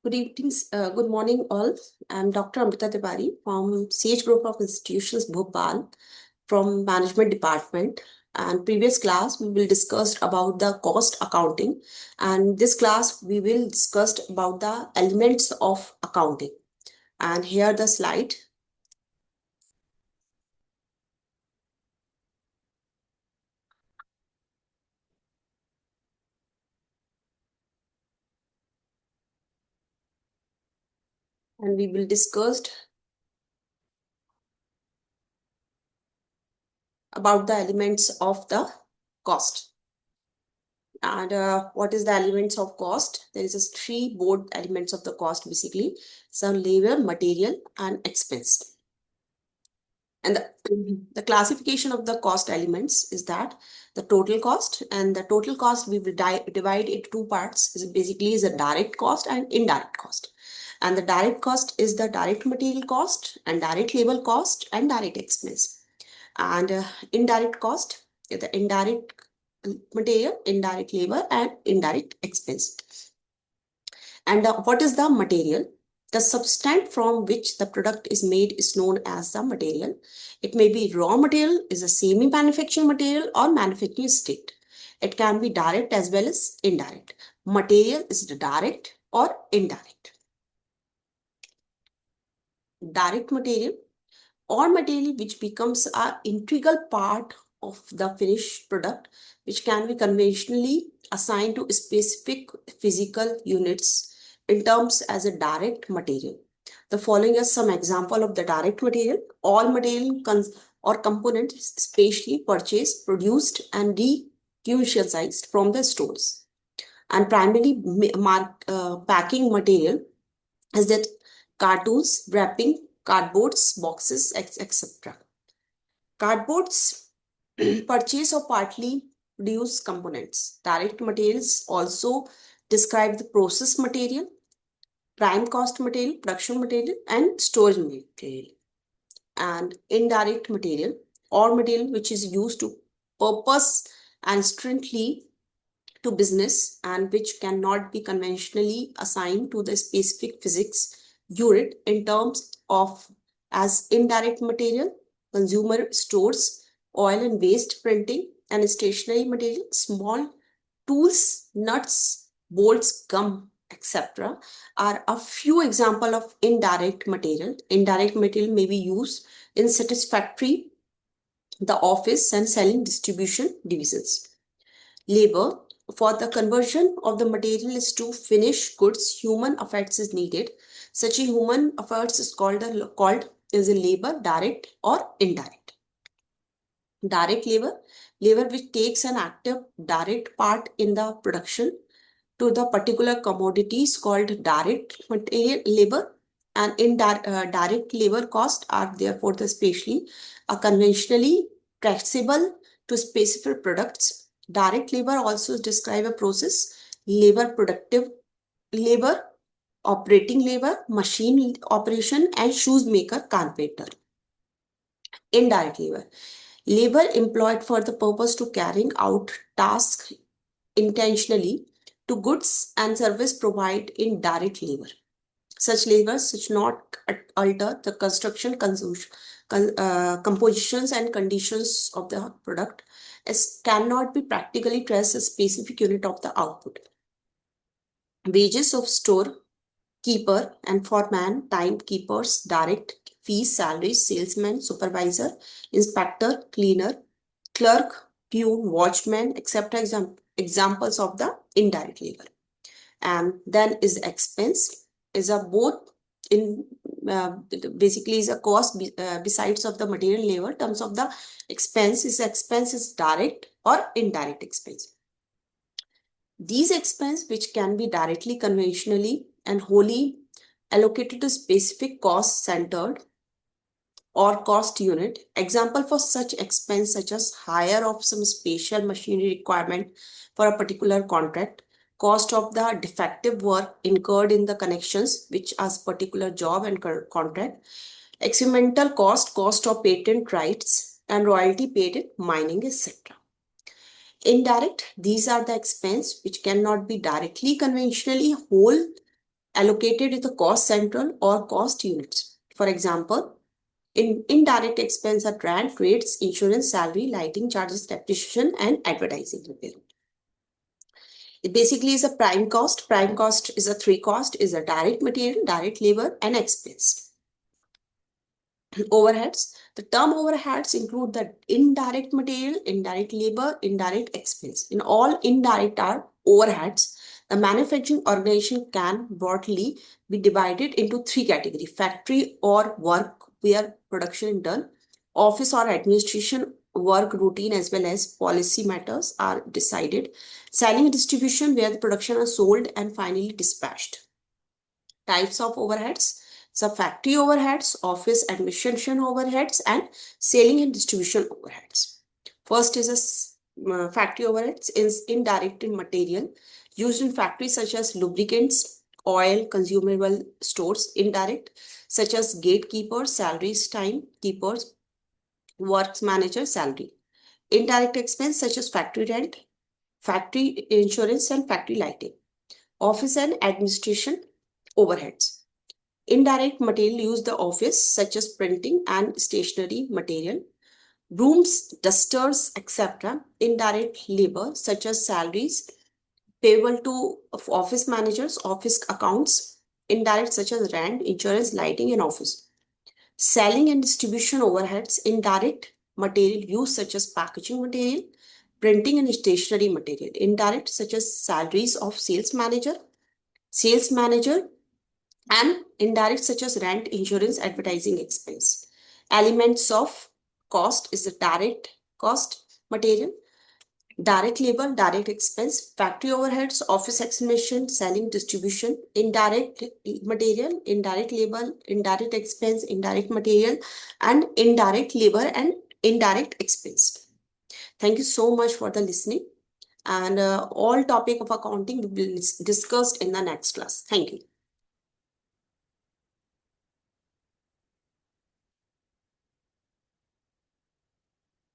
Good evening, good morning all. I'm Dr. Amrita Tiwari from Sage Group of Institutions, Bhopal, from Management Department. And previous class, we will discuss about the cost accounting. And this class, we will discuss about the elements of accounting. And here the slide. And we will discuss about the elements of the cost. And what is the elements of cost? There is a three broad elements of the cost basically. Some labor, material, and expense. And the classification of the cost elements is that the total cost, and the total cost we will divide into two parts. Is basically is a direct cost and indirect cost. And the direct cost is the direct material cost and direct labor cost and direct expense. And indirect cost is the indirect material, indirect labor, and indirect expense. And what is the material? The substance from which the product is made is known as the material. It may be raw material, is a semi-manufactured material, or manufacturing state. It can be direct as well as indirect. Material is direct or indirect. Direct material or material which becomes an integral part of the finished product, which can be conventionally assigned to specific physical units in terms as a direct material. The following is some example of the direct material. All material or components specially purchased, produced, and requisitioned from the stores. And primarily packing material is that cartoons, wrapping, cardboards, boxes, etc. Cardboards purchase or partly produced components. Direct materials also describe the process material, prime cost material, production material, and storage material. And indirect material or material which is used to purpose and strictly to business and which cannot be conventionally assigned to the specific physics unit in terms of as indirect material, consumer stores, oil and waste printing and stationery material, small tools, nuts, bolts, gum, etc. are a few examples of indirect material. Indirect material may be used in satisfactory the office and selling distribution divisions. Labor for the conversion of the materials to finished goods, human efforts is needed. Such a human efforts is called is a labor, direct or indirect. Direct labor, labor which takes an active direct part in the production to the particular commodities called direct material labor, and direct labor cost are therefore the specially conventionally traceable to specific products. Direct labor also describe a process, labor, productive labor, operating labor, machine operation, and shoes maker, carpenter. Indirect labor, labor employed for the purpose to carrying out tasks intentionally to goods and service provide in direct labor. Such labor should not alter the construction, compositions and conditions of the product, as cannot be practically traced a specific unit of the output. Wages of store keeper and foreman, timekeepers, direct fees, salaries, salesman, supervisor, inspector, cleaner, clerk, peon, watchman, etc. Examples of the indirect labor. And then is expense is a both in basically is a cost besides of the material labor. Terms of the expense is direct or indirect expense. These expense which can be directly, conventionally, and wholly allocated to specific cost centered or cost unit. Example for such expense such as hire of some special machinery requirement for a particular contract, cost of the defective work incurred in the connections which as particular job and contract, experimental cost, cost of patent rights, and royalty paid in mining, etc. Indirect, these are the expense which cannot be directly conventionally whole allocated to the cost central or cost units. For example, in indirect expense are rent, rates, insurance, salary, lighting charges, depreciation, and advertising repair. It basically is a prime cost. Prime cost is a three cost, is a direct material, direct labor, and expense. Overheads. The term overheads include the indirect material, indirect labor, indirect expense. In all indirect are overheads. The manufacturing organization can broadly be divided into three categories: factory or work where production is done, office or administration work routine as well as policy matters are decided, selling and distribution where the production are sold and finally dispatched. Types of overheads. So factory overheads, office administration overheads, and selling and distribution overheads. First is a factory overheads is indirect material used in factories such as lubricants, oil, consumable stores. Indirect such as gatekeepers, salaries, time keepers, works manager, salary. Indirect expense such as factory rent, factory insurance, and factory lighting. Office and administration overheads. Indirect material used the office, such as printing and stationery material, brooms, dusters, etc. Indirect labor, such as salaries payable to office managers, office accounts. Indirect, such as rent, insurance, lighting, and office. Selling and distribution overheads. Indirect material used, such as packaging material, printing, and stationery material. Indirect, such as salaries of sales manager, and indirect such as rent, insurance, advertising expense. Elements of cost is the direct cost material, direct labor, direct expense, factory overheads, office expansion, selling, distribution, indirect material, indirect labor, indirect expense, indirect material, and indirect labor and indirect expense. Thank you so much for the listening, and all topic of accounting will be discussed in the next class. Thank you.